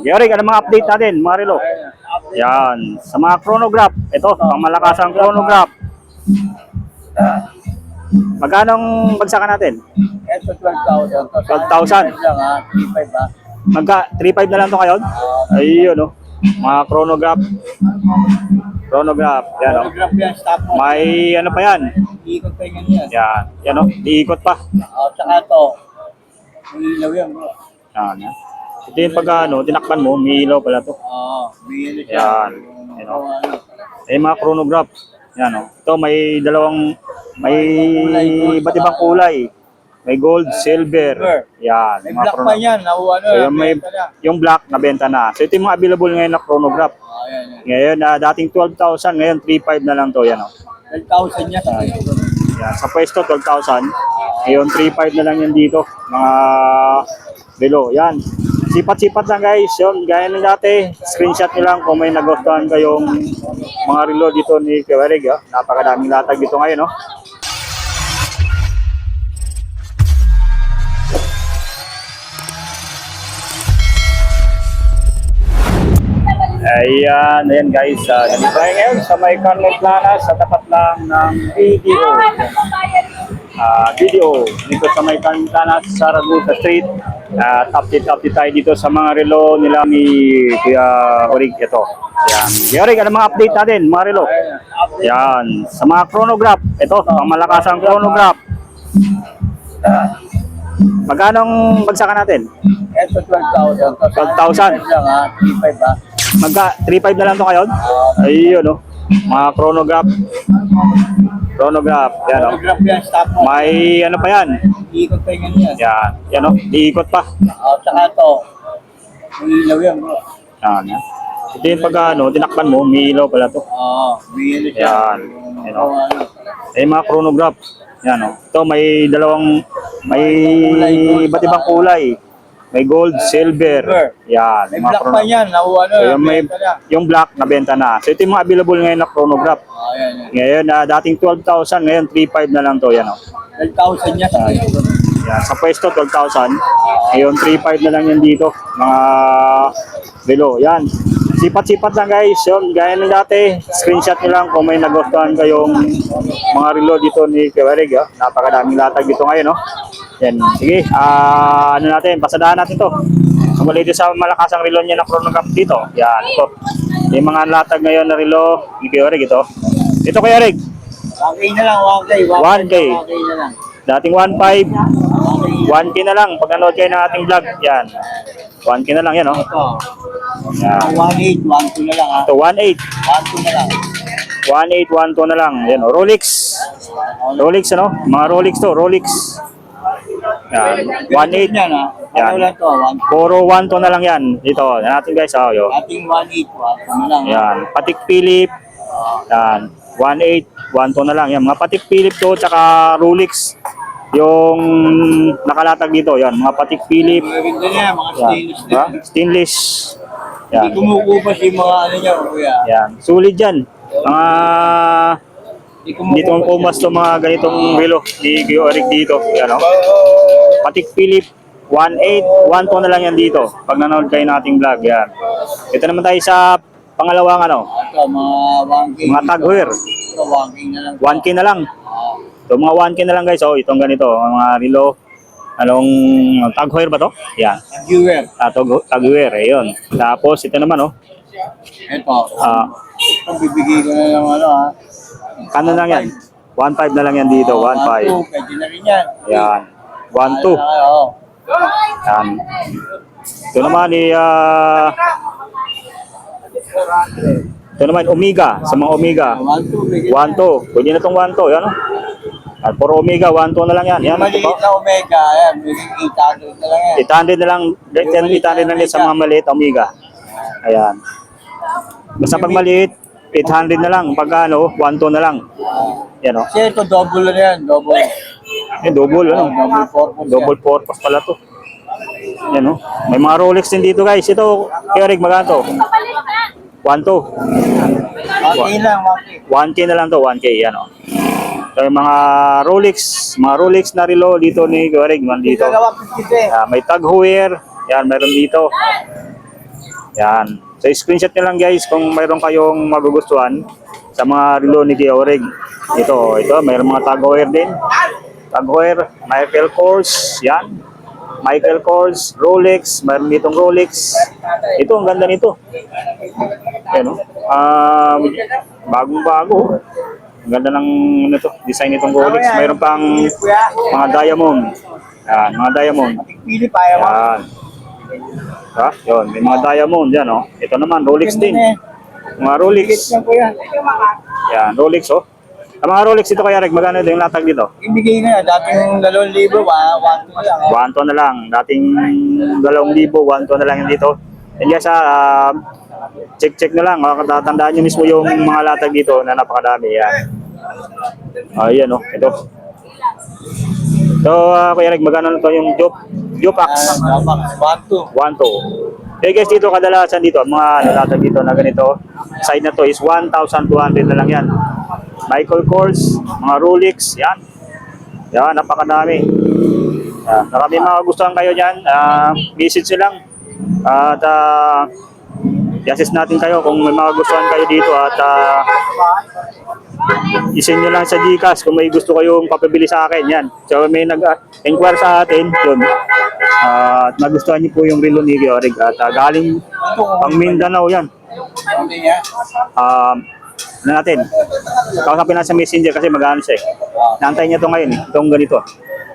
Yori, ano mga update natin, mga relo? Yan, sa mga chronograph, ito, pangmalakasang chronograph. Magkano ang bagsakan natin? Ito 12,000. 12,000. lang ha, 3,500 ha. Magka 3.5 na lang to ngayon? Ayun, no? Mga chronograph. Chronograph, yan, no? Photograph yan, stop mo. May ano pa yan? Iikot pa yung yan. Yan, yan, no? Iikot pa. Tsaka ito, may ilaw yan bro. Yan, yan. Ito yung pag ano, tinakpan mo, may ilaw pala to. May ilaw siya. Yan, yan, no? Eh, mga chronograph. Yan, no? Ito, may dalawang, may iba't ibang kulay. May gold, silver. Yan. May mga black pa yan. So, yung black, nabenta na. So, ito yung mga available ngayon na chronograph. Yan. Ngayon, dating 12,000, ngayon 3.5 na lang to. Yan, o. 12,000 yan. Yan. Sa pwesto, 12,000. Ngayon, 3.5 na lang yan dito. Mga below. Yan. Sipat-sipat lang guys. Yun, gaya ng dati. Screenshot nyo lang kung may nagustuhan kayong mga relo dito ni Kewarig. Napakadaming latag dito ngayon, no? Ayan guys, nandito tayo ngayon sa may Carlo Planas sa tapat lang ng video dito sa may Carlo Planas sa Ragusa Street. Update tayo dito sa mga relo nila ni Kuya Orig. Ito, ayan. Kuya Orig, ano mga update natin, mga relo? Ayan, sa mga chronograph, ito, pangmalakasang chronograph. Magkano ang bagsakan natin? Ito 12,000. 12,000. lang ha, 3,500 ha. Magka 3.5 na lang to ngayon? Ayun, no? Mga chronograph. Chronograph, yan, no? Photograph yan, stop mo. May ano pa yan? Iikot pa yung yan. Yan, yan, no? Iikot pa. Tsaka ito, may ilaw yan bro. Yan, yan. Ito yung pag ano, tinakpan mo, may ilaw pala to. May ilaw siya. Yan, yan, no? Eh, mga chronograph. Yan, no? Ito, may dalawang, may iba't ibang kulay. May gold, silver. Yan. May mga black pa yan. So, yung black, nabenta na. So, ito yung mga available ngayon na chronograph. Yan. Ngayon, dating 12,000, ngayon 3.5 na lang to. Yan, o. 12,000 yan. Yan. Sa pwesto, 12,000. Ngayon, 3.5 na lang yan dito. Mga below. Yan. Sipat-sipat lang guys. Yun, gaya ng dati. Screenshot nyo lang kung may nagustuhan kayong mga relo dito ni Kewarig. Napakadaming latag dito ngayon, no? Yan. Sige, ano natin, pasadahan natin to. Muli dito sa malakasang relo niya na chronograph dito. Yan, ito. Yung mga latag ngayon na relo ni Kewarig ito. Ito Kewarig. 1K na lang, 1K. 1K. 1K na lang. Dating 1.5. 1K na lang pag nanood kayo ng ating vlog. Yan. 1K na lang yan, no? Ito. Yan. 1.8, 1.2 na lang ha. Ito, 1.8. 1.2 na lang. 1.8, 1.2 na lang. Yan, o. Rolex. Rolex, ano? Mga Rolex to, Rolex. Yan. 1.8. yan ha. Yan. Ano lang to, 1.2. Puro 1.2 na lang yan. Dito, yan natin guys. Oh, yo. Ating 1.8, 1.2 na lang ha. Yan. Patik Philip. Yan. 1.8, 1.2 na lang. Yan. Mga Patik Philip to, tsaka Rolex. Yung nakalatag dito. Yan. Mga Patik Philip. Maganda na yan, mga Yan. stainless Ha? din. Stainless. Yan. Hindi kumukupas yung mga ano niya, kuya. Yan. Sulit yan. Mga Hindi dito ang pumas to mga ganitong relo ni Kuya Orig dito. Yan, o. Patik Philip 1.8, 1.2 na lang yan dito. Pag nanood kayo ng ating vlog. Yan. Ito naman tayo sa pangalawang ano. Ito, mga 1K. Mga tagware. Ito, 1K na lang. 1K na lang. So mga 1K na lang guys. Oh, itong ganito. Mga relo. Anong tagware ba to? Yan. Viewer. Tagware. Ayun. Tapos ito naman oh. Ito. Ah, Ito, bibigay ko na lang ano ha. kano lang yan? 1.5 na lang yan dito. 1.5. 1.2, pwede na rin yan. Yan. 1.2. Oo. Yan. Ito naman ito naman Omega, sa mga Omega. 1.2, 1.2. Pwede na itong 1.2, yan o. At puro Omega, 1.2 na lang yan. Yan, maliit ito. na Omega, ayan, biging 800 na lang yan. 800 na lang, 800 na lang sa mga maliit Omega. Ayan. Basta pag maliit, 800 na lang. Pag ano, 1.2 na lang. Yan o. Kasi ito, double na yan, double. Double, ano? Double purpose yan. Double purpose pala to. Yan o. May mga Rolex din dito guys. Ito, Kerig, magkano to? 1.2. 1K lang, 1K. 1K na lang to, 1K, yan o. So, yung mga Rolex na relo dito ni Kerig, man dito. Dito. May tag heuer, yan, meron dito. Yan. So, screenshot nyo lang guys kung mayroon kayong magugustuhan sa mga relo ni Kuya Orig. Ito, mayroon mga tag heuer din. Tag heuer, Michael Kors, yan. Michael Kors, Rolex, mayroon ditong Rolex. Ito, ang ganda nito. Yan, bagong-bago. Ang ganda ng design nitong Rolex. Mayroon pang mga diamond. Yan, mga diamond. Pili pa yan. Yan. Ha? Yun, may mga diamond yan, oh. Ito naman, Rolex din. Mga Rolex. Yan, Rolex, oh. Ang mga Rolex dito kaya, Reg, magkano ito yung latag dito? Ibigay na, dating 2,000, 1 na lang. 1 na lang. Dating 2,000, 1 na lang yung dito. And guys, check na lang. Tatandaan nyo mismo yung mga latag dito na napakadami. Yan. Ayan, oh. Ito. So, Kuya Reg, magkano na ito yung Jopax? Jopax, 1, 1, 2. Eh guys, dito kadalasan dito, mga latag dito na ganito, side na to is 1,200 na lang yan. Michael Kors, mga Rolex, yan. Yan, napakadami. Yan, marami mga gustuhan kayo dyan. Message nyo lang. At i-assist natin kayo kung may mga gustuhan kayo dito. At isend nyo lang sa Gcash kung may gusto kayong papabili sa akin. Yan. So may nag-inquire sa atin. Yun. At nagustuhan nyo po yung relo ni Kuya Orig. At galing pang Mindanao yan. Ano natin? Kausapin natin sa Messenger kasi mag-ano siya eh. Naantay niya ito ngayon eh. Itong ganito.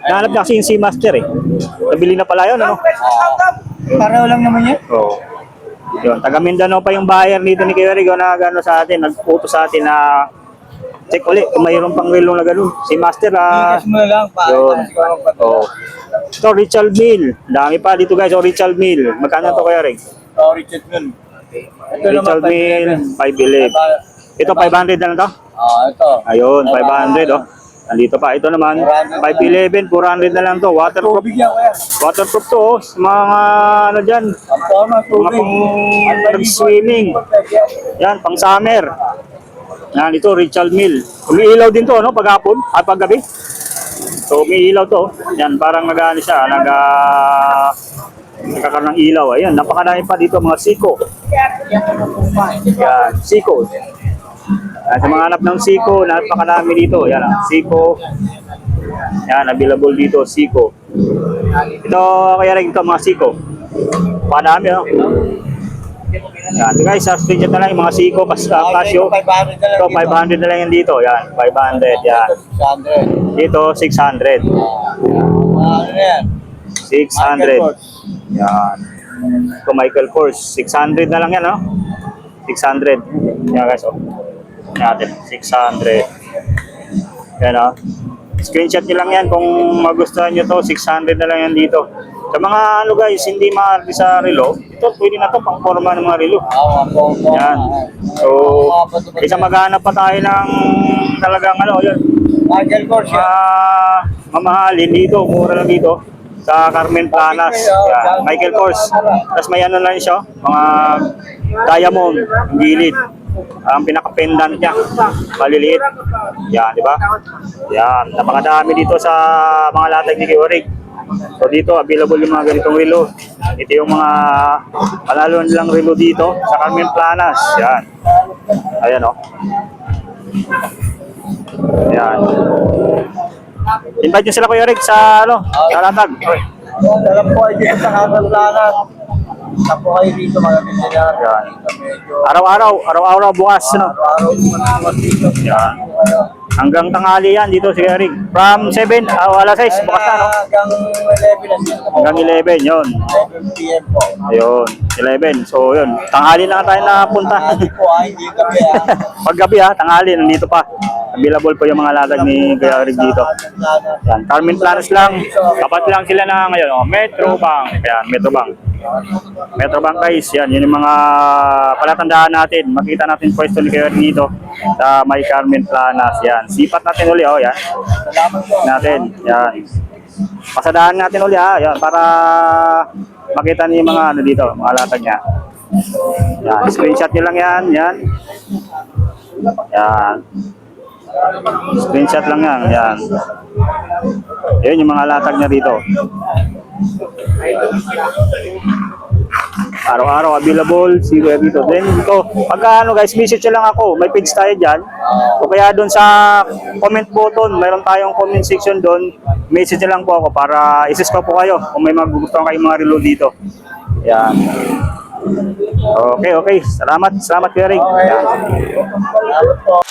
Nahanap niya kasi yung Seamaster eh. Nabili na pala yun, ano? Pareho lang naman yan. Oo. Yun, taga Mindanao pa yung buyer nito ni Kuya Orig na gano'n sa atin. Nagputo sa atin na check ulit kung mayroon pang relo na gano'n. Seamaster Ikas mo na lang, yun. paano Oo. Ito, Richard Mill. Dami pa dito guys. O, Richard Mill. Magkano ito Kuya Orig? Richard Mill. Richard Mill, 511. Ito, 500 na lang to? Ito. Ayun, 500 oh. Nandito pa. Ito naman, 511, 400 na lang to. Waterproof. Tubig yan, kuya. Waterproof to oh. Sa mga ano dyan. Ang forma, Mga tubig. pang nag-swimming. Yan, pang summer. Yan, ito, Richard Mill. Umiilaw din to, no? Paghapon at paggabi. So, umiilaw to. Yan, parang nag-ano siya. Nagkakaroon ng ilaw. Ayan, napakadami pa dito mga Seiko. Yan, Seiko. Sa mga hanap ng Seiko, napakadami dito. Yan, Seiko. Yan, available dito, Seiko. Ito, kaya rin ito, mga Seiko. Padami, oh. Yan, guys, screenshot na lang yung mga Seiko, Casio. Ito, 500 na lang yan dito. Yan, 500. Yan. 600. Dito, 600. Ano yan? 600. Yan. Ito, Michael Kors. 600 na lang yan, no? 600. Yan, guys, oh. Natin, 600. Yan, oh. Screenshot nyo lang yan kung magustuhan nyo to. 600 na lang yan dito. Sa mga ano guys, hindi maarti sa relo, ito pwede na to pang forma ng mga relo. Yan. So, isa maghanap pa tayo ng talagang ano, yun. Michael Kors yan. Mamahalin dito, mura lang dito. Sa Carmen Planas. Yan. Michael Kors. Tapos may ano lang siya, mga diamond, gilid. Ang pinaka-pendant niya, maliliit. Yan, di ba? Yan, napakadami dito sa mga latag ni Kuya Orig. So dito, available yung mga ganitong relo. Ito yung mga panalo nilang relo dito sa Carmen Planas. Yan. Ayan, oh. Yan. Invite nyo sila Kuya Orig sa, ano, sa latag. Alam po ay dito sa Carmen Planas. Sa po kayo dito maraming nila. Yan. Araw-araw bukas, no? Araw-araw po dito. Yan. Hanggang tanghali yan dito si Eric. From 7, alas 6, bukas na, no? Hanggang 11 Hanggang 11, yun. 11 p.m. po. Ayun, 11. So, yun. Tanghali lang tayo napunta. Hindi po hindi gabi Paggabi, tanghali, nandito pa. Available po yung mga latag ni Kuya Eric dito. Yan, Carmen Planas lang. Tapat lang sila na ngayon, oh. Metro Bank. Yan, Metro Bank. Metro Bank guys, yan, yun yung mga palatandaan natin. Makita natin pwesto ni Kuya Eric dito sa may Carmen Planas. Yan, sipat natin uli, oh, yan. Natin, yan. Pasadahan natin uli, yan, para makita niyo yung mga ano dito, mga latag niya. Yan, screenshot niyo lang yan, yan. Yan. Screenshot lang yan, yan. Yun yung mga latag niya dito. Araw-araw available si Kuya Vito. Then dito, pagka ano guys, message nyo lang ako. May page tayo dyan. O kaya doon sa comment button, mayroon tayong comment section doon. Message nyo lang po ako para isis ko po kayo kung may magugustuhan kayong mga relo dito. Yan. Okay. Salamat Kuya Rig. Okay. Salamat po.